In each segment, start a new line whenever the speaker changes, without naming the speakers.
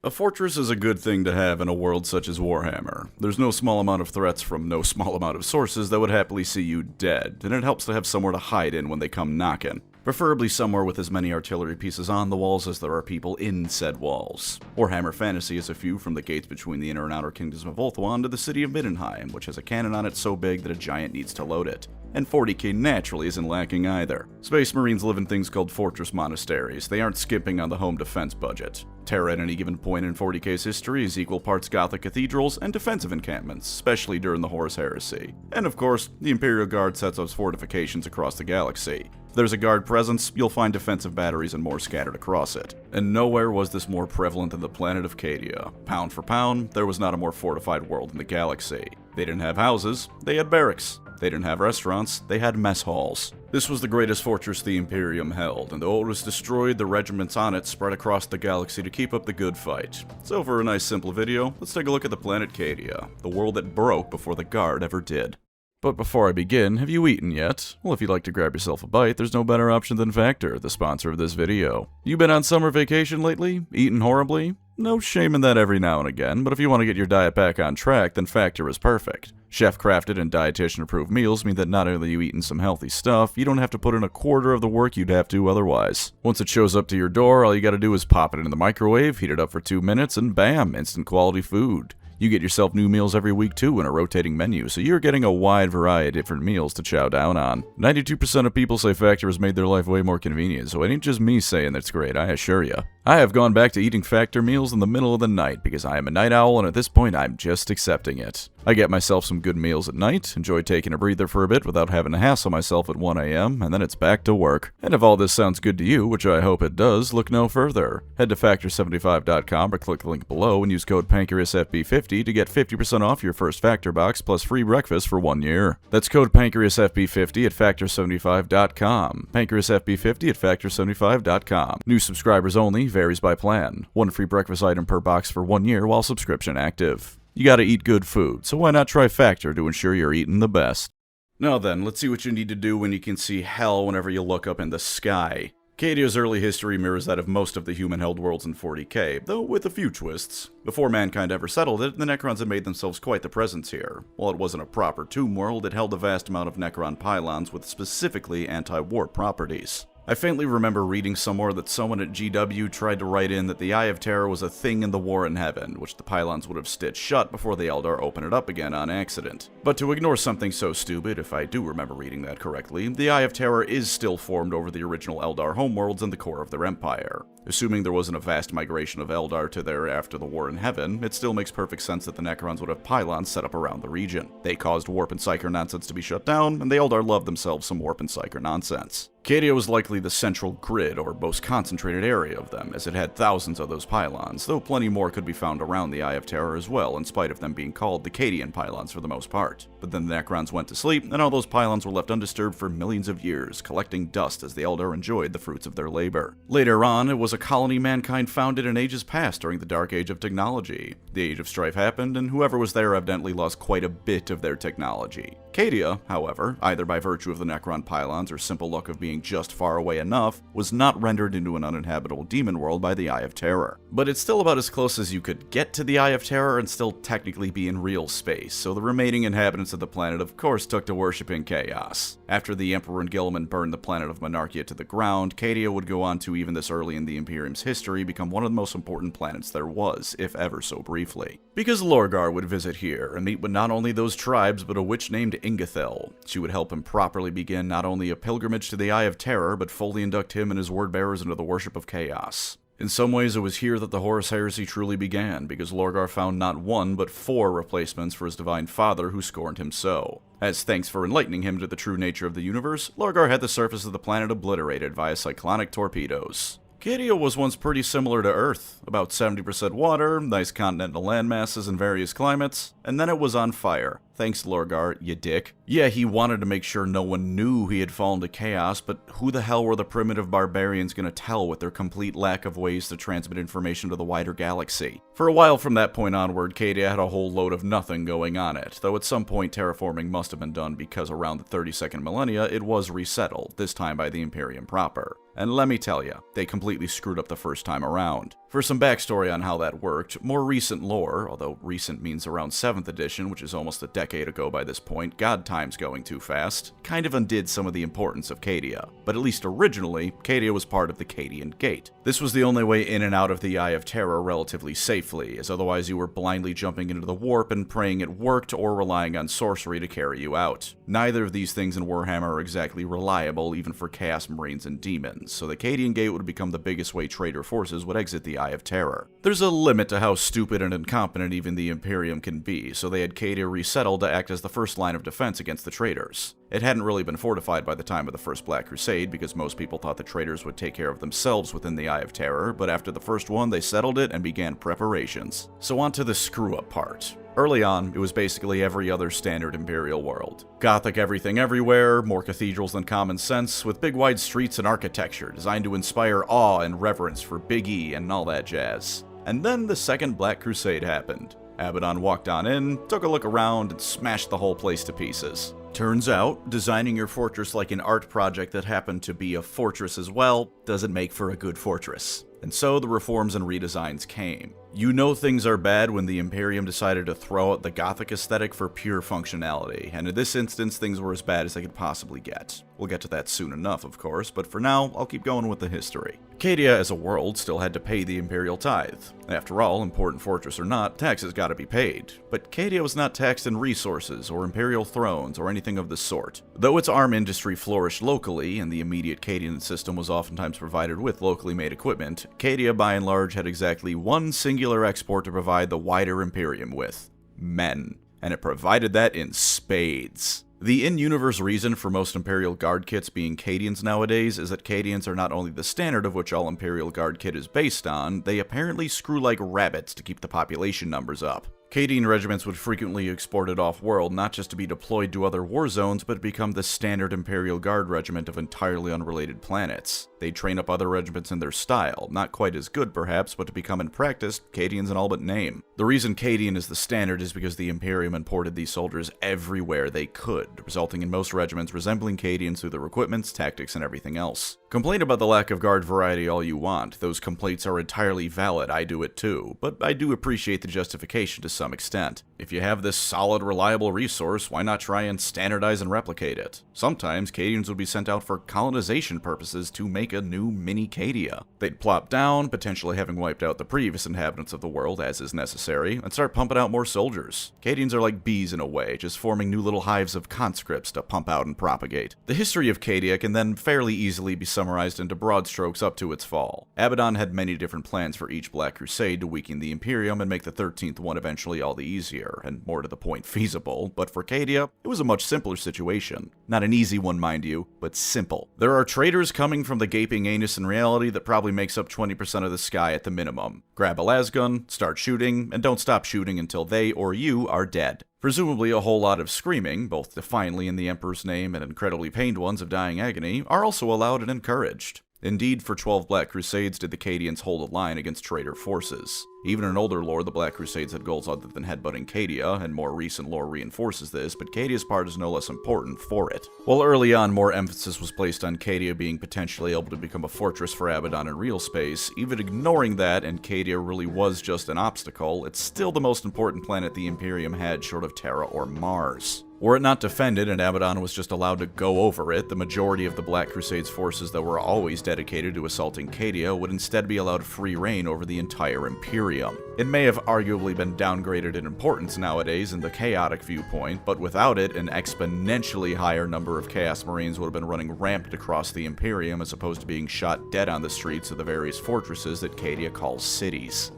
A fortress is a good thing to have in a world such as Warhammer. There's no small amount of threats from no small amount of sources that would happily see you dead, and it helps to have somewhere to hide in when they come knocking. Preferably somewhere with as many artillery pieces on the walls as there are people in said walls. Warhammer Fantasy is a few from the gates between the inner and outer kingdoms of Ulthuan to the city of Middenheim, which has a cannon on it so big that a giant needs to load it. And 40k naturally isn't lacking either. Space Marines live in things called fortress monasteries. They aren't skimping on the home defense budget. Terra at any given point in 40k's history is equal parts Gothic cathedrals and defensive encampments, especially during the Horus Heresy. And of course, the Imperial Guard sets up fortifications across the galaxy. If there's a guard presence, you'll find defensive batteries and more scattered across it. And nowhere was this more prevalent than the planet of Cadia. Pound for pound, there was not a more fortified world in the galaxy. They didn't have houses, they had barracks. They didn't have restaurants, they had mess halls. This was the greatest fortress the Imperium held, and though it was destroyed, the regiments on it spread across the galaxy to keep up the good fight. So for a nice simple video, let's take a look at the planet Cadia, the world that broke before the Guard ever did. But before I begin, have you eaten yet? Well, if you'd like to grab yourself a bite, there's no better option than Factor, the sponsor of this video. You been on summer vacation lately? Eating horribly? No shame in that every now and again, but if you want to get your diet back on track, then Factor is perfect. Chef-crafted and dietitian-approved meals mean that not only are you eating some healthy stuff, you don't have to put in a quarter of the work you'd have to otherwise. Once it shows up to your door, all you gotta do is pop it in the microwave, heat it up for 2 minutes, and bam, instant quality food. You get yourself new meals every week too in a rotating menu, so you're getting a wide variety of different meals to chow down on. 92% of people say Factor has made their life way more convenient, so it ain't just me saying that's great, I assure ya. I have gone back to eating Factor meals in the middle of the night because I am a night owl and at this point I'm just accepting it. I get myself some good meals at night, enjoy taking a breather for a bit without having to hassle myself at 1 a.m., and then it's back to work. And if all this sounds good to you, which I hope it does, look no further. Head to Factor75.com or click the link below and use code PancreasFB50 to get 50% off your first Factor box plus free breakfast for 1 year. That's code PancreasFB50 at Factor75.com. PancreasFB50 at Factor75.com. New subscribers only, varies by plan. 1 free breakfast item per box for 1 year while subscription active. You gotta eat good food, so why not try Factor to ensure you're eating the best? Now then, let's see what you need to do when you can see hell whenever you look up in the sky. Cadia's early history mirrors that of most of the human-held worlds in 40k, though with a few twists. Before mankind ever settled it, the Necrons had made themselves quite the presence here. While it wasn't a proper tomb world, it held a vast amount of Necron pylons with specifically anti-warp properties. I faintly remember reading somewhere that someone at GW tried to write in that the Eye of Terror was a thing in the War in Heaven, which the pylons would have stitched shut before the Eldar opened it up again on accident. But to ignore something so stupid, if I do remember reading that correctly, the Eye of Terror is still formed over the original Eldar homeworlds and the core of their empire. Assuming there wasn't a vast migration of Eldar to there after the War in Heaven, it still makes perfect sense that the Necrons would have pylons set up around the region. They caused Warp and Psyker nonsense to be shut down, and the Eldar loved themselves some Warp and Psyker nonsense. Cadia was likely the central grid, or most concentrated area of them, as it had thousands of those pylons, though plenty more could be found around the Eye of Terror as well, in spite of them being called the Cadian pylons for the most part. But then the Necrons went to sleep, and all those pylons were left undisturbed for millions of years, collecting dust as the Eldar enjoyed the fruits of their labor. Later on, it was a colony mankind founded in ages past during the Dark Age of technology. The Age of Strife happened, and whoever was there evidently lost quite a bit of their technology. Cadia, however, either by virtue of the Necron pylons or simple luck of being just far away enough, was not rendered into an uninhabitable demon world by the Eye of Terror. But it's still about as close as you could get to the Eye of Terror and still technically be in real space, so the remaining inhabitants of the planet of course took to worshipping chaos. After the Emperor and Guilliman burned the planet of Monarchia to the ground, Cadia would go on to, even this early in the Imperium's history, become one of the most important planets there was, if ever so briefly. Because Lorgar would visit here and meet with not only those tribes, but a witch named Ingathel. She would help him properly begin not only a pilgrimage to the Eye of Terror, but fully induct him and his word-bearers into the worship of chaos. In some ways, it was here that the Horus Heresy truly began, because Lorgar found not 1, but 4 replacements for his divine father who scorned him so. As thanks for enlightening him to the true nature of the universe, Lorgar had the surface of the planet obliterated via cyclonic torpedoes. Cadia was once pretty similar to Earth, about 70% water, nice continental landmasses in various climates, and then it was on fire. Thanks, Lorgar, you dick. Yeah, he wanted to make sure no one knew he had fallen to chaos, but who the hell were the primitive barbarians gonna tell with their complete lack of ways to transmit information to the wider galaxy? For a while from that point onward, Cadia had a whole load of nothing going on it, though at some point terraforming must have been done because around the 32nd millennia it was resettled, this time by the Imperium proper. And let me tell ya, they completely screwed up the first time around. For some backstory on how that worked, more recent lore, although recent means around 7th edition, which is almost a decade ago by this point, god time's going too fast, kind of undid some of the importance of Cadia. But at least originally, Cadia was part of the Cadian Gate. This was the only way in and out of the Eye of Terror relatively safely, as otherwise you were blindly jumping into the warp and praying it worked or relying on sorcery to carry you out. Neither of these things in Warhammer are exactly reliable, even for Chaos Marines and Demons, so the Cadian Gate would become the biggest way traitor forces would exit the Eye of Terror. There's a limit to how stupid and incompetent even the Imperium can be, so they had Cadia resettled to act as the first line of defense against the traitors. It hadn't really been fortified by the time of the First Black Crusade, because most people thought the traitors would take care of themselves within the Eye of Terror, but after the first one they settled it and began preparations. So on to the screw-up part. Early on, it was basically every other standard Imperial world. Gothic everything everywhere, more cathedrals than common sense, with big wide streets and architecture designed to inspire awe and reverence for Big E and all that jazz. And then the Second Black Crusade happened. Abaddon walked on in, took a look around, and smashed the whole place to pieces. Turns out, designing your fortress like an art project that happened to be a fortress as well doesn't make for a good fortress. And so the reforms and redesigns came. You know things are bad when the Imperium decided to throw out the Gothic aesthetic for pure functionality, and in this instance things were as bad as they could possibly get. We'll get to that soon enough, of course, but for now, I'll keep going with the history. Cadia as a world still had to pay the Imperial tithe. After all, important fortress or not, taxes gotta be paid. But Cadia was not taxed in resources, or Imperial thrones, or anything of the sort. Though its arm industry flourished locally, and the immediate Cadian system was oftentimes provided with locally made equipment, Cadia by and large had exactly one singular export to provide the wider Imperium with: men. And it provided that in spades. The in-universe reason for most Imperial Guard kits being Cadians nowadays is that Cadians are not only the standard of which all Imperial Guard kit is based on, they apparently screw like rabbits to keep the population numbers up. Cadian regiments would frequently exported off-world, not just to be deployed to other war zones, but to become the standard Imperial Guard regiment of entirely unrelated planets. They'd train up other regiments in their style, not quite as good perhaps, but to become in practice, Cadians in all but name. The reason Cadian is the standard is because the Imperium imported these soldiers everywhere they could, resulting in most regiments resembling Cadians through their equipments, tactics, and everything else. Complain about the lack of guard variety all you want, those complaints are entirely valid, I do it too, but I do appreciate the justification to some extent. If you have this solid, reliable resource, why not try and standardize and replicate it? Sometimes Cadians would be sent out for colonization purposes to make a new mini Cadia. They'd plop down, potentially having wiped out the previous inhabitants of the world as is necessary, and start pumping out more soldiers. Cadians are like bees in a way, just forming new little hives of conscripts to pump out and propagate. The history of Cadia can then fairly easily be summarized into broad strokes up to its fall. Abaddon had many different plans for each Black Crusade to weaken the Imperium and make the 13th one eventually all the easier, and more to the point feasible, but for Cadia, it was a much simpler situation. Not an easy one, mind you, but simple. There are traitors coming from the gaping anus in reality that probably makes up 20% of the sky at the minimum. Grab a lasgun, start shooting, and don't stop shooting until they or you are dead. Presumably a whole lot of screaming, both defiantly in the Emperor's name and incredibly pained ones of dying agony, are also allowed and encouraged. Indeed, for 12 Black Crusades did the Cadians hold a line against traitor forces. Even in older lore, the Black Crusades had goals other than headbutting Cadia, and more recent lore reinforces this, but Cadia's part is no less important for it. While early on more emphasis was placed on Cadia being potentially able to become a fortress for Abaddon in real space, even ignoring that and Cadia really was just an obstacle, it's still the most important planet the Imperium had short of Terra or Mars. Were it not defended and Abaddon was just allowed to go over it, the majority of the Black Crusade's forces that were always dedicated to assaulting Cadia would instead be allowed free reign over the entire Imperium. It may have arguably been downgraded in importance nowadays in the chaotic viewpoint, but without it, an exponentially higher number of Chaos Marines would have been running rampant across the Imperium as opposed to being shot dead on the streets of the various fortresses that Cadia calls cities.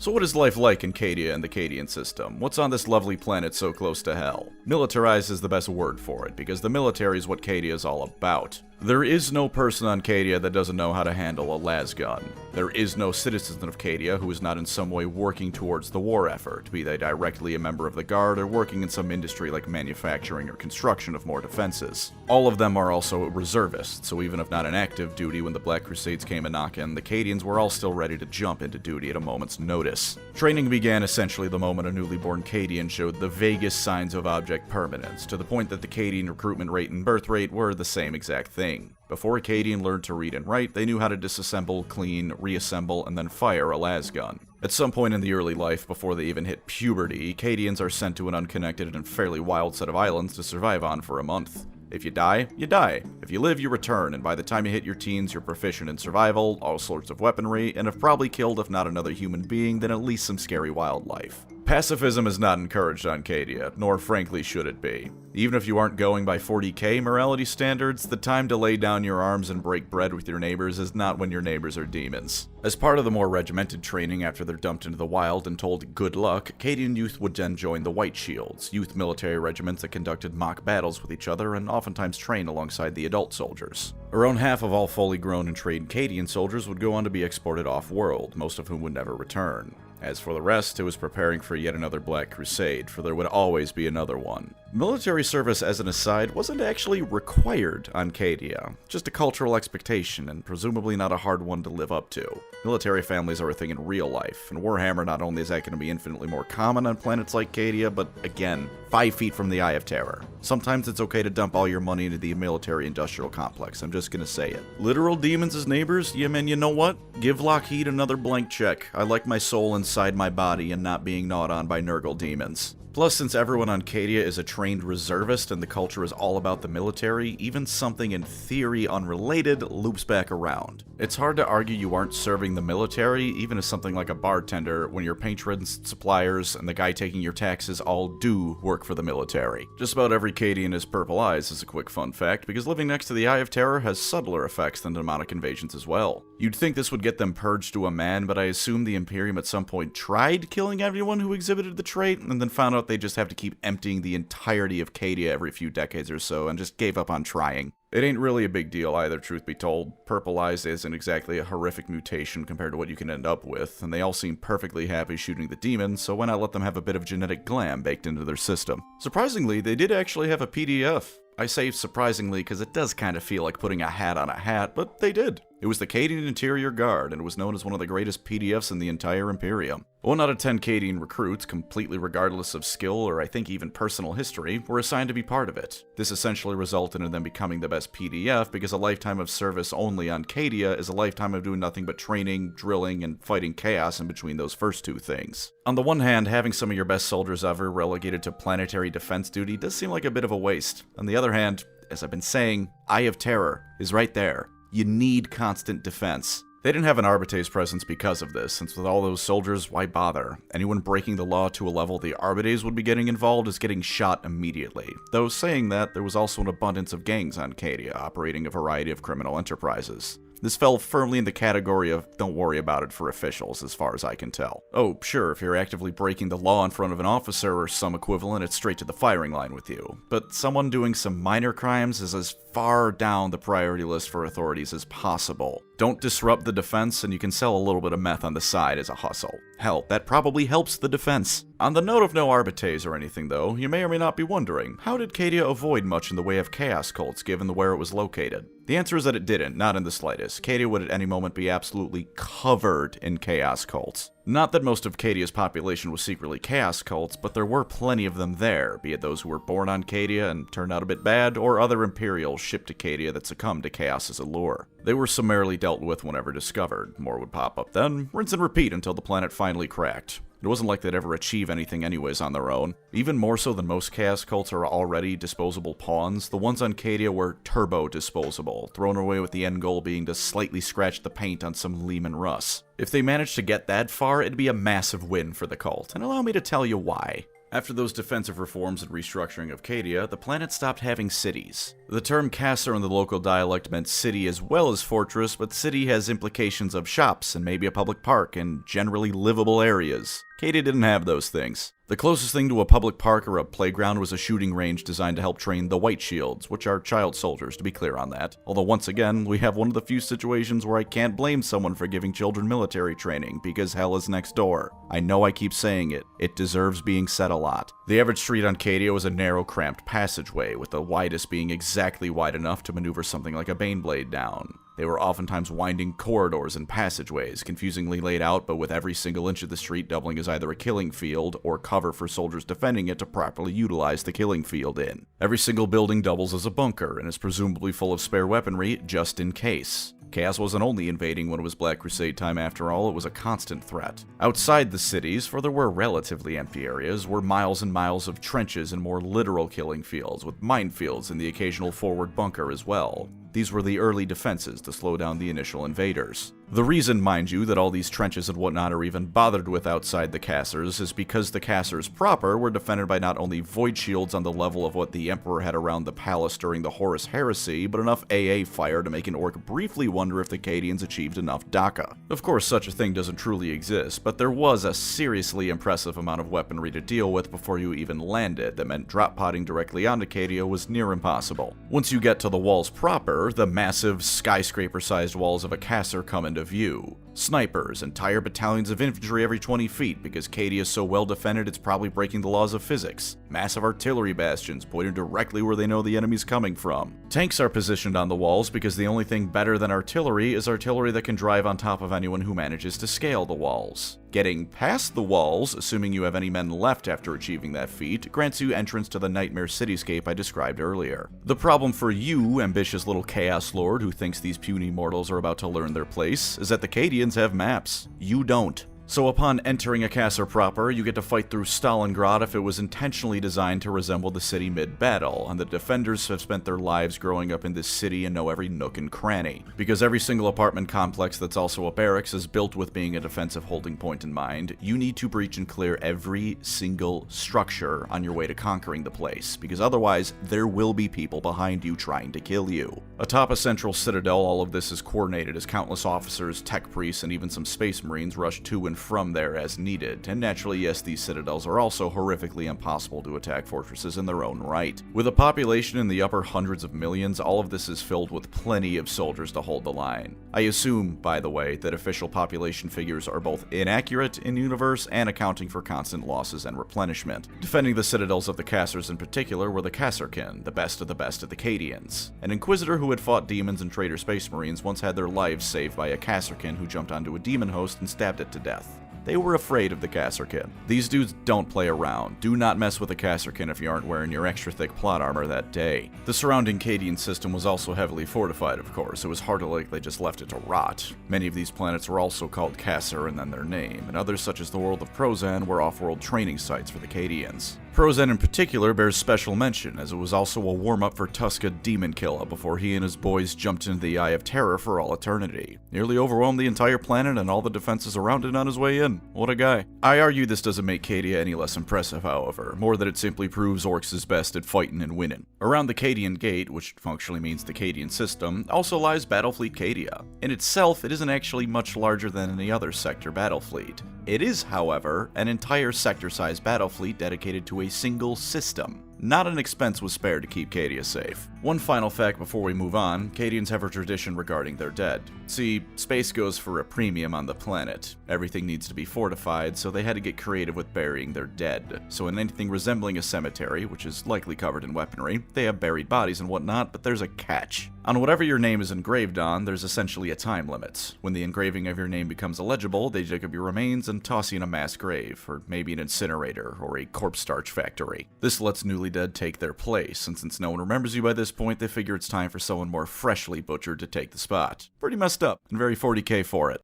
So what is life like in Cadia and the Cadian system? What's on this lovely planet so close to hell? Militarized is the best word for it, because the military is what Cadia is all about. There is no person on Cadia that doesn't know how to handle a las gun. There is no citizen of Cadia who is not in some way working towards the war effort, be they directly a member of the Guard or working in some industry like manufacturing or construction of more defenses. All of them are also reservists, so even if not in active duty when the Black Crusades came a-knockin', the Cadians were all still ready to jump into duty at a moment's notice. Training began essentially the moment a newly born Cadian showed the vaguest signs of object permanence, to the point that the Cadian recruitment rate and birth rate were the same exact thing. Before a Cadian learned to read and write, they knew how to disassemble, clean, reassemble, and then fire a las gun. At some point in the early life, before they even hit puberty, Cadians are sent to an unconnected and fairly wild set of islands to survive on for a month. If you die, you die. If you live, you return, and by the time you hit your teens, you're proficient in survival, all sorts of weaponry, and have probably killed, if not another human being, then at least some scary wildlife. Pacifism is not encouraged on Cadia, nor frankly should it be. Even if you aren't going by 40k morality standards, the time to lay down your arms and break bread with your neighbors is not when your neighbors are demons. As part of the more regimented training after they're dumped into the wild and told good luck, Cadian youth would then join the White Shields, youth military regiments that conducted mock battles with each other and oftentimes trained alongside the adult soldiers. Around half of all fully grown and trained Cadian soldiers would go on to be exported off-world, most of whom would never return. As for the rest, it was preparing for yet another Black Crusade, for there would always be another one. Military service, as an aside, wasn't actually required on Cadia, just a cultural expectation, and presumably not a hard one to live up to. Military families are a thing in real life, and Warhammer not only is that going to be infinitely more common on planets like Cadia, but again, 5 feet from the Eye of Terror. Sometimes it's okay to dump all your money into the military-industrial complex, I'm just gonna say it. Literal demons as neighbors? Yeah man, you know what? Give Lockheed another blank check. I like my soul inside my body and not being gnawed on by Nurgle demons. Plus, since everyone on Cadia is a trained reservist and the culture is all about the military, even something in theory unrelated loops back around. It's hard to argue you aren't serving the military, even as something like a bartender, when your patrons, suppliers, and the guy taking your taxes all do work for the military. Just about every Cadian has purple eyes, is a quick fun fact, because living next to the Eye of Terror has subtler effects than demonic invasions as well. You'd think this would get them purged to a man, but I assume the Imperium at some point tried killing everyone who exhibited the trait, and then found out they just have to keep emptying the entirety of Cadia every few decades or so, and just gave up on trying. It ain't really a big deal either, truth be told. Purple eyes isn't exactly a horrific mutation compared to what you can end up with, and they all seem perfectly happy shooting the demons, so why not let them have a bit of genetic glam baked into their system? Surprisingly, they did actually have a PDF. I say surprisingly because it does kind of feel like putting a hat on a hat, but they did. It was the Cadian Interior Guard, and it was known as one of the greatest PDFs in the entire Imperium. 1 out of 10 Cadian recruits, completely regardless of skill or I think even personal history, were assigned to be part of it. This essentially resulted in them becoming the best PDF because a lifetime of service only on Cadia is a lifetime of doing nothing but training, drilling, and fighting chaos in between those first two things. On the one hand, having some of your best soldiers ever relegated to planetary defense duty does seem like a bit of a waste. On the other hand, as I've been saying, Eye of Terror is right there. You need constant defense. They didn't have an Arbites presence because of this, since with all those soldiers, why bother? Anyone breaking the law to a level the Arbites would be getting involved is getting shot immediately. Though saying that, there was also an abundance of gangs on Cadia, operating a variety of criminal enterprises. This fell firmly in the category of don't worry about it for officials, as far as I can tell. Oh, sure, if you're actively breaking the law in front of an officer or some equivalent, it's straight to the firing line with you. But someone doing some minor crimes is as far down the priority list for authorities as possible. Don't disrupt the defense, and you can sell a little bit of meth on the side as a hustle. Hell, that probably helps the defense. On the note of no Arbites or anything though, you may or may not be wondering, how did Cadia avoid much in the way of chaos cults given where it was located? The answer is that it didn't, not in the slightest. Cadia would at any moment be absolutely covered in chaos cults. Not that most of Cadia's population was secretly chaos cults, but there were plenty of them there, be it those who were born on Cadia and turned out a bit bad, or other Imperials shipped to Cadia that succumbed to chaos's allure. They were summarily dealt with whenever discovered. More would pop up then, rinse and repeat until the planet finally cracked. It wasn't like they'd ever achieve anything anyways on their own. Even more so than most chaos cults are already disposable pawns, the ones on Cadia were turbo-disposable, thrown away with the end goal being to slightly scratch the paint on some Lehman Russ. If they managed to get that far, it'd be a massive win for the cult, and allow me to tell you why. After those defensive reforms and restructuring of Cadia, the planet stopped having cities. The term castle in the local dialect meant city as well as fortress, but city has implications of shops and maybe a public park and generally livable areas. Cadia didn't have those things. The closest thing to a public park or a playground was a shooting range designed to help train the White Shields, which are child soldiers, to be clear on that. Although once again, we have one of the few situations where I can't blame someone for giving children military training, because hell is next door. I know I keep saying it. It deserves being said a lot. The average street on Cadia was a narrow, cramped passageway, with the widest being exactly wide enough to maneuver something like a Baneblade down. They were oftentimes winding corridors and passageways, confusingly laid out, but with every single inch of the street doubling as either a killing field or cover for soldiers defending it to properly utilize the killing field in. Every single building doubles as a bunker and is presumably full of spare weaponry just in case. Chaos wasn't only invading when it was Black Crusade time after all, it was a constant threat. Outside the cities, for there were relatively empty areas, were miles and miles of trenches and more literal killing fields, with minefields and the occasional forward bunker as well. These were the early defenses to slow down the initial invaders. The reason, mind you, that all these trenches and whatnot are even bothered with outside the cassers is because the cassers proper were defended by not only void shields on the level of what the Emperor had around the palace during the Horus Heresy, but enough AA fire to make an orc briefly wonder if the Cadians achieved enough Daka. Of course, such a thing doesn't truly exist, but there was a seriously impressive amount of weaponry to deal with before you even landed that meant drop potting directly onto Cadia was near impossible. Once you get to the walls proper, the massive, skyscraper-sized walls of a casser come into view. Snipers, entire battalions of infantry every 20 feet because Cadia is so well defended it's probably breaking the laws of physics. Massive artillery bastions pointed directly where they know the enemy's coming from. Tanks are positioned on the walls because the only thing better than artillery is artillery that can drive on top of anyone who manages to scale the walls. Getting past the walls, assuming you have any men left after achieving that feat, grants you entrance to the nightmare cityscape I described earlier. The problem for you, ambitious little Chaos Lord who thinks these puny mortals are about to learn their place, is that the Cadians have maps. You don't. So upon entering a castle proper, you get to fight through Stalingrad if it was intentionally designed to resemble the city mid-battle, and the defenders have spent their lives growing up in this city and know every nook and cranny. Because every single apartment complex that's also a barracks is built with being a defensive holding point in mind, you need to breach and clear every single structure on your way to conquering the place, because otherwise there will be people behind you trying to kill you. Atop a central citadel, all of this is coordinated as countless officers, tech priests, and even some space marines rush to and from there as needed, and naturally yes, these citadels are also horrifically impossible to attack fortresses in their own right. With a population in the upper hundreds of millions, all of this is filled with plenty of soldiers to hold the line. I assume, by the way, that official population figures are both inaccurate in universe and accounting for constant losses and replenishment. Defending the citadels of the Cassers in particular were the Kasserkin, the best of the Cadians. An Inquisitor who had fought demons and traitor space marines once had their lives saved by a Kasserkin who jumped onto a demon host and stabbed it to death. They were afraid of the Kasserkin. These dudes don't play around. Do not mess with a Kasserkin if you aren't wearing your extra thick plot armor that day. The surrounding Cadian system was also heavily fortified, of course. It was hardly like they just left it to rot. Many of these planets were also called Kasser and then their name, and others such as the world of Prozan were off-world training sites for the Cadians. Prozan in particular bears special mention, as it was also a warm-up for Tuska Demonkilla before he and his boys jumped into the Eye of Terror for all eternity. Nearly overwhelmed the entire planet and all the defenses around it on his way in. What a guy. I argue this doesn't make Cadia any less impressive, however, more that it simply proves orcs is best at fighting and winning. Around the Cadian Gate, which functionally means the Cadian system, also lies Battlefleet Cadia. In itself, it isn't actually much larger than any other sector battle fleet. It is, however, an entire sector-sized battle fleet dedicated to a single system. Not an expense was spared to keep Cadia safe. One final fact before we move on, Cadians have a tradition regarding their dead. See, space goes for a premium on the planet. Everything needs to be fortified, so they had to get creative with burying their dead. So in anything resembling a cemetery, which is likely covered in weaponry, they have buried bodies and whatnot, but there's a catch. On whatever your name is engraved on, there's essentially a time limit. When the engraving of your name becomes illegible, they dig up your remains and toss you in a mass grave, or maybe an incinerator, or a corpse starch factory. This lets newly dead take their place, and since no one remembers you by this point, they figure it's time for someone more freshly butchered to take the spot. Pretty messed up, and very 40k for it.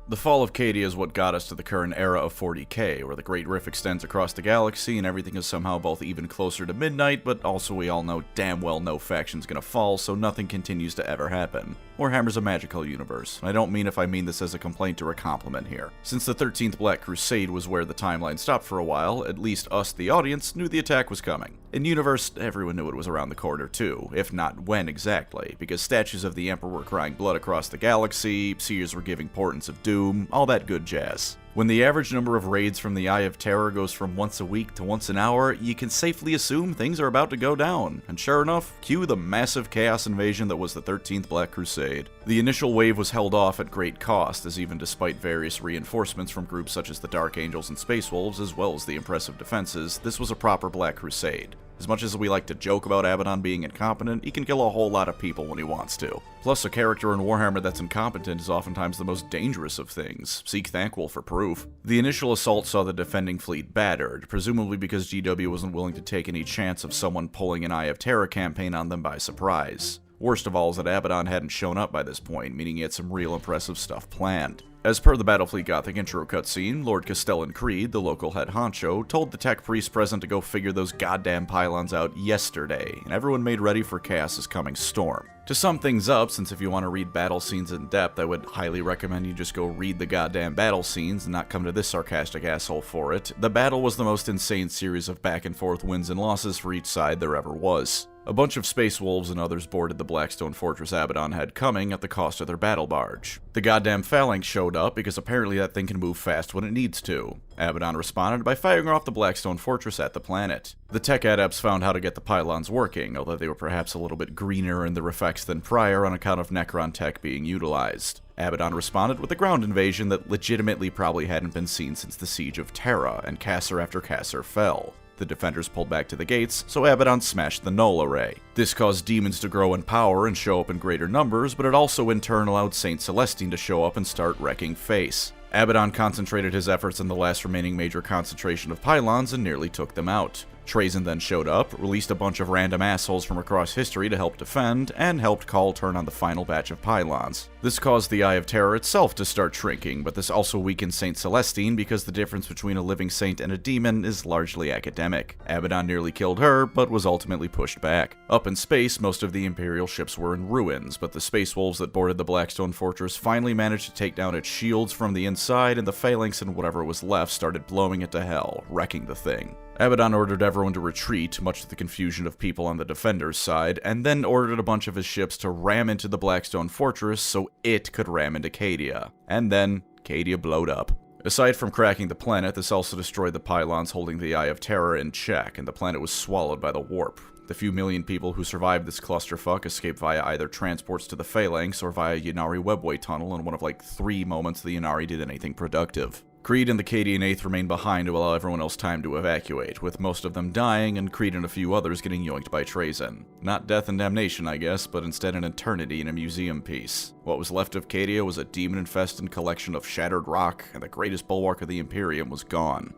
The Fall of Cadia is what got us to the current era of 40k, where the Great Rift extends across the galaxy and everything is somehow both even closer to midnight, but also we all know damn well no faction's gonna fall, so nothing continues to ever happen. Warhammer's a magical universe, and I don't mean if I mean this as a complaint or a compliment here. Since the 13th Black Crusade was where the timeline stopped for a while, at least us, the audience, knew the attack was coming. In universe, everyone knew it was around the corner too, if not when exactly, because statues of the Emperor were crying blood across the galaxy, seers were giving portents of doom, all that good jazz. When the average number of raids from the Eye of Terror goes from once a week to once an hour, you can safely assume things are about to go down. And sure enough, cue the massive chaos invasion that was the 13th Black Crusade. The initial wave was held off at great cost, as even despite various reinforcements from groups such as the Dark Angels and Space Wolves, as well as the impressive defenses, this was a proper Black Crusade. As much as we like to joke about Abaddon being incompetent, he can kill a whole lot of people when he wants to. Plus, a character in Warhammer that's incompetent is oftentimes the most dangerous of things. Seek Thanquol for proof. The initial assault saw the defending fleet battered, presumably because GW wasn't willing to take any chance of someone pulling an Eye of Terror campaign on them by surprise. Worst of all is that Abaddon hadn't shown up by this point, meaning he had some real impressive stuff planned. As per the Battlefleet Gothic intro cutscene, Lord Castellan Creed, the local head honcho, told the tech priest present to go figure those goddamn pylons out yesterday, and everyone made ready for Chaos's coming storm. To sum things up, since if you want to read battle scenes in depth, I would highly recommend you just go read the goddamn battle scenes and not come to this sarcastic asshole for it, the battle was the most insane series of back and forth wins and losses for each side there ever was. A bunch of Space Wolves and others boarded the Blackstone Fortress Abaddon had coming at the cost of their battle barge. The goddamn Phalanx showed up because apparently that thing can move fast when it needs to. Abaddon responded by firing off the Blackstone Fortress at the planet. The tech adepts found how to get the pylons working, although they were perhaps a little bit greener in their effects than prior on account of Necron tech being utilized. Abaddon responded with a ground invasion that legitimately probably hadn't been seen since the Siege of Terra, and Cassar after Cassar fell. The defenders pulled back to the gates, so Abaddon smashed the Null Array. This caused demons to grow in power and show up in greater numbers, but it also in turn allowed Saint Celestine to show up and start wrecking face. Abaddon concentrated his efforts on the last remaining major concentration of pylons and nearly took them out. Trazyn then showed up, released a bunch of random assholes from across history to help defend, and helped call turn on the final batch of pylons. This caused the Eye of Terror itself to start shrinking, but this also weakened Saint Celestine because the difference between a living saint and a demon is largely academic. Abaddon nearly killed her, but was ultimately pushed back. Up in space, most of the Imperial ships were in ruins, but the Space Wolves that boarded the Blackstone Fortress finally managed to take down its shields from the inside, and the Phalanx and whatever was left started blowing it to hell, wrecking the thing. Abaddon ordered everyone to retreat, much to the confusion of people on the defenders' side, and then ordered a bunch of his ships to ram into the Blackstone Fortress so it could ram into Cadia. And then, Cadia blowed up. Aside from cracking the planet, this also destroyed the pylons holding the Eye of Terror in check, and the planet was swallowed by the warp. The few million people who survived this clusterfuck escaped via either transports to the Phalanx or via Ynnari Webway Tunnel in one of like 3 moments the Ynnari did anything productive. Creed and the Cadian 8th remained behind to allow everyone else time to evacuate, with most of them dying and Creed and a few others getting yoinked by Trazyn. Not death and damnation, I guess, but instead an eternity in a museum piece. What was left of Cadia was a demon-infested collection of shattered rock, and the greatest bulwark of the Imperium was gone.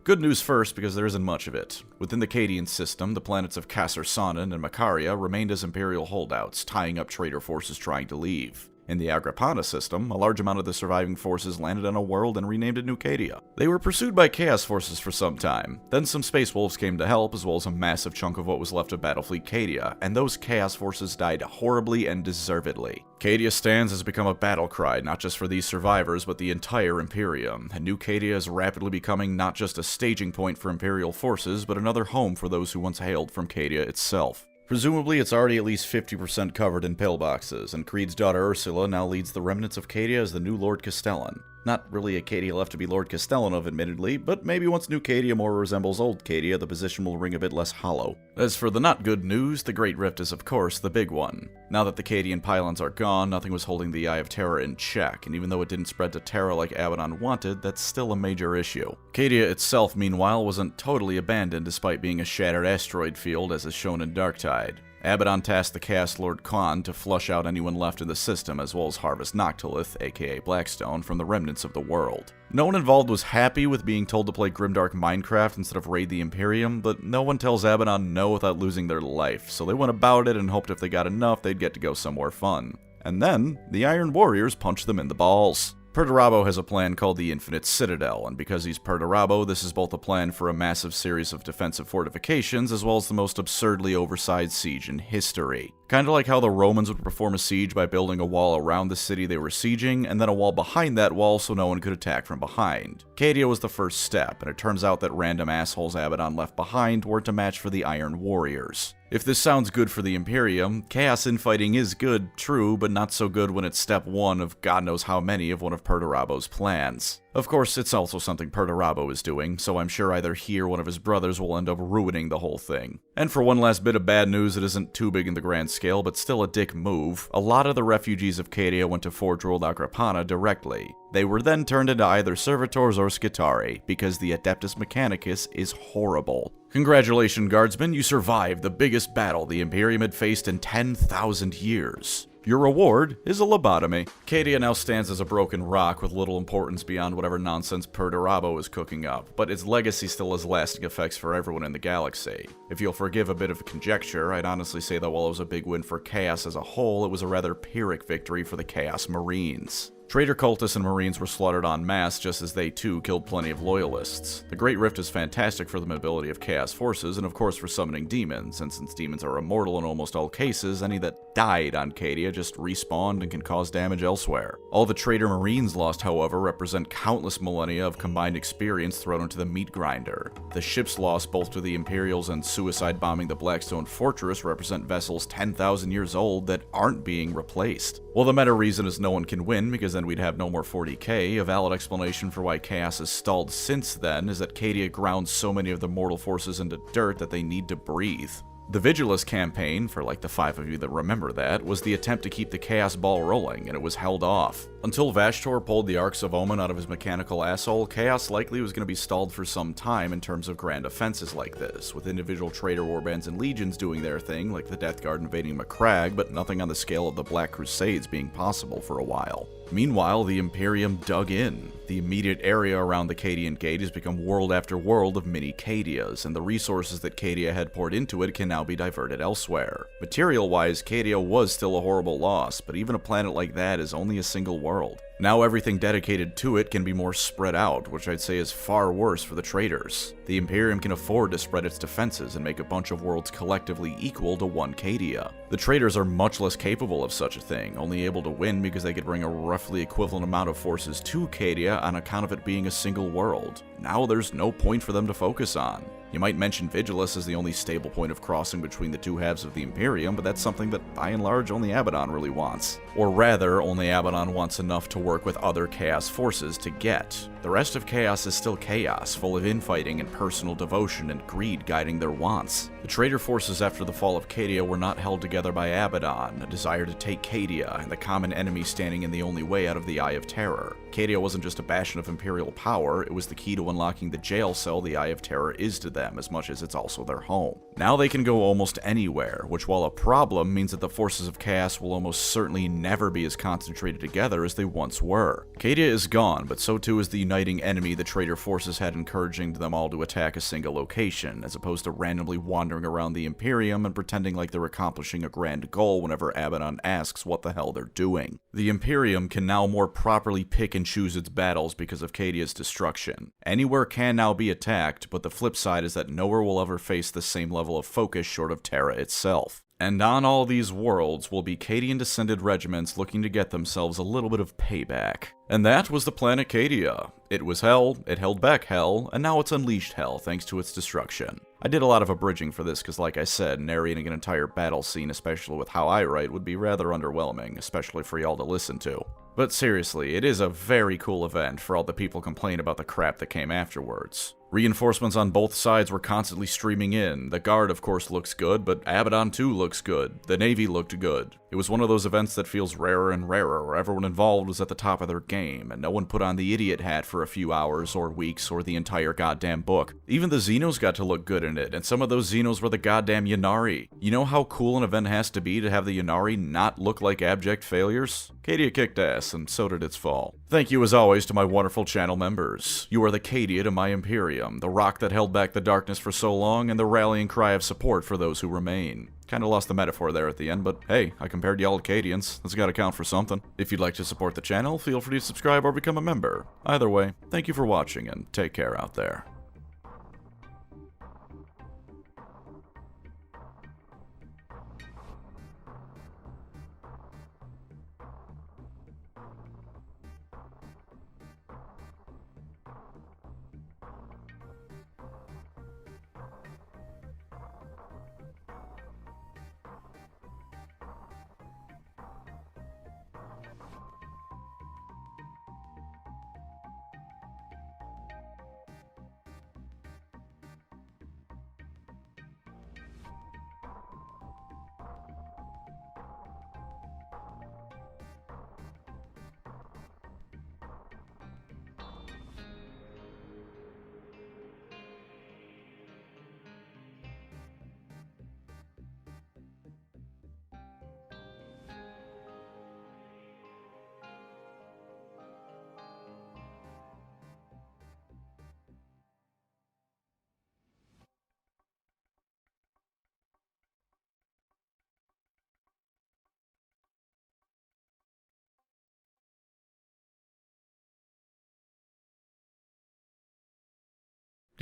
Good news first, because there isn't much of it. Within the Cadian system, the planets of Cassar Sonnen and Makaria remained as Imperial holdouts, tying up traitor forces trying to leave. In the Agrippana system, a large amount of the surviving forces landed on a world and renamed it New Cadia. They were pursued by Chaos forces for some time. Then some Space Wolves came to help, as well as a massive chunk of what was left of Battlefleet Cadia, and those Chaos forces died horribly and deservedly. Cadia stands has become a battle cry, not just for these survivors, but the entire Imperium, and New Cadia is rapidly becoming not just a staging point for Imperial forces, but another home for those who once hailed from Cadia itself. Presumably, it's already at least 50% covered in pillboxes, and Creed's daughter Ursula now leads the remnants of Cadia as the new Lord Castellan. Not really a Cadia left to be Lord Castellan of, admittedly, but maybe once New Cadia more resembles Old Cadia, the position will ring a bit less hollow. As for the not good news, the Great Rift is of course the big one. Now that the Cadian pylons are gone, nothing was holding the Eye of Terror in check, and even though it didn't spread to Terra like Abaddon wanted, that's still a major issue. Cadia itself, meanwhile, wasn't totally abandoned despite being a shattered asteroid field, as is shown in Darktide. Abaddon tasked the Chaos Lord Khan to flush out anyone left in the system, as well as harvest Noctilith, aka Blackstone, from the remnants of the world. No one involved was happy with being told to play grimdark Minecraft instead of raid the Imperium, but no one tells Abaddon no without losing their life, so they went about it and hoped if they got enough, they'd get to go somewhere fun. And then, the Iron Warriors punched them in the balls. Perturabo has a plan called the Infinite Citadel, and because he's Perturabo, this is both a plan for a massive series of defensive fortifications, as well as the most absurdly oversized siege in history. Kinda like how the Romans would perform a siege by building a wall around the city they were sieging, and then a wall behind that wall so no one could attack from behind. Cadia was the first step, and it turns out that random assholes Abaddon left behind were to match for the Iron Warriors. If this sounds good for the Imperium, chaos infighting is good, true, but not so good when it's step 1 of God knows how many of one of Perturabo's plans. Of course, it's also something Perturabo is doing, so I'm sure either he or one of his brothers will end up ruining the whole thing. And for one last bit of bad news that isn't too big in the grand scale, but still a dick move, a lot of the refugees of Cadia went to Forge World Agrippina directly. They were then turned into either servitors or Skitarii, because the Adeptus Mechanicus is horrible. Congratulations, guardsmen, you survived the biggest battle the Imperium had faced in 10,000 years. Your reward is a lobotomy. Cadia now stands as a broken rock with little importance beyond whatever nonsense Perturabo is cooking up, but its legacy still has lasting effects for everyone in the galaxy. If you'll forgive a bit of conjecture, I'd honestly say that while it was a big win for Chaos as a whole, it was a rather Pyrrhic victory for the Chaos Marines. Traitor cultists and Marines were slaughtered en masse just as they too killed plenty of loyalists. The Great Rift is fantastic for the mobility of Chaos forces and of course for summoning demons, and since demons are immortal in almost all cases, any that died on Cadia just respawned and can cause damage elsewhere. All the Traitor Marines lost, however, represent countless millennia of combined experience thrown into the meat grinder. The ships lost both to the Imperials and suicide bombing the Blackstone Fortress represent vessels 10,000 years old that aren't being replaced. Well, the meta reason is no one can win, because then we'd have no more 40k. A valid explanation for why Chaos has stalled since then is that Cadia grounds so many of the mortal forces into dirt that they need to breathe. The Vigilus campaign, for like the 5 of you that remember that, was the attempt to keep the Chaos ball rolling, and it was held off. Until Vashtor pulled the Arcs of Omen out of his mechanical asshole, Chaos likely was going to be stalled for some time in terms of grand offenses like this, with individual traitor warbands and legions doing their thing, like the Death Guard invading Macragge, but nothing on the scale of the Black Crusades being possible for a while. Meanwhile, the Imperium dug in. The immediate area around the Cadian Gate has become world after world of mini Cadias, and the resources that Cadia had poured into it can now be diverted elsewhere. Material-wise, Cadia was still a horrible loss, but even a planet like that is only a single world. Now everything dedicated to it can be more spread out, which I'd say is far worse for the traitors. The Imperium can afford to spread its defenses and make a bunch of worlds collectively equal to one Cadia. The traitors are much less capable of such a thing, only able to win because they could bring a roughly equivalent amount of forces to Cadia on account of it being a single world. Now there's no point for them to focus on. You might mention Vigilus as the only stable point of crossing between the two halves of the Imperium, but that's something that by and large only Abaddon really wants. Or rather, only Abaddon wants enough to work with other Chaos forces to get. The rest of Chaos is still chaos, full of infighting and personal devotion and greed guiding their wants. The traitor forces after the fall of Cadia were not held together by Abaddon, a desire to take Cadia, and the common enemy standing in the only way out of the Eye of Terror. Cadia wasn't just a bastion of Imperial power, it was the key to unlocking the jail cell the Eye of Terror is to them, as much as it's also their home. Now they can go almost anywhere, which while a problem means that the forces of Chaos will almost certainly never be as concentrated together as they once were. Cadia is gone, but so too is the uniting enemy the traitor forces had, encouraging them all to attack a single location, as opposed to randomly wandering around the Imperium and pretending like they're accomplishing a grand goal whenever Abaddon asks what the hell they're doing. The Imperium can now more properly pick and choose its battles because of Cadia's destruction. Anywhere can now be attacked, but the flip side is that nowhere will ever face the same level of focus short of Terra itself. And on all these worlds will be Cadian-descended regiments looking to get themselves a little bit of payback. And that was the planet Cadia. It was hell, it held back hell, and now it's unleashed hell thanks to its destruction. I did a lot of abridging for this because, like I said, narrating an entire battle scene, especially with how I write, would be rather underwhelming, especially for y'all to listen to. But seriously, it is a very cool event for all the people complain about the crap that came afterwards. Reinforcements on both sides were constantly streaming in. The Guard, of course, looks good, but Abaddon too looks good. The Navy looked good. It was one of those events that feels rarer and rarer, where everyone involved was at the top of their game, and no one put on the idiot hat for a few hours, or weeks, or the entire goddamn book. Even the Xenos got to look good in it, and some of those Xenos were the goddamn Ynnari. You know how cool an event has to be to have the Ynnari not look like abject failures? Cadia kicked ass, and so did its fall. Thank you as always to my wonderful channel members. You are the Cadia to my Imperium, the rock that held back the darkness for so long, and the rallying cry of support for those who remain. Kinda lost the metaphor there at the end, but hey, I compared y'all to Cadians. That's gotta count for something. If you'd like to support the channel, feel free to subscribe or become a member. Either way, thank you for watching, and take care out there.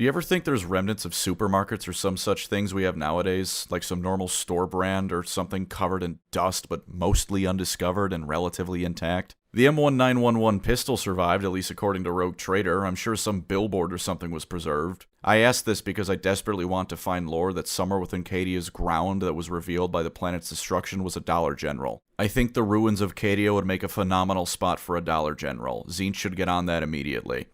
Do you ever think there's remnants of supermarkets or some such things we have nowadays, like some normal store brand or something covered in dust but mostly undiscovered and relatively intact? The M1911 pistol survived, at least according to Rogue Trader. I'm sure some billboard or something was preserved. I ask this because I desperately want to find lore that somewhere within Cadia's ground that was revealed by the planet's destruction was a Dollar General. I think the ruins of Cadia would make a phenomenal spot for a Dollar General. Zine should get on that immediately.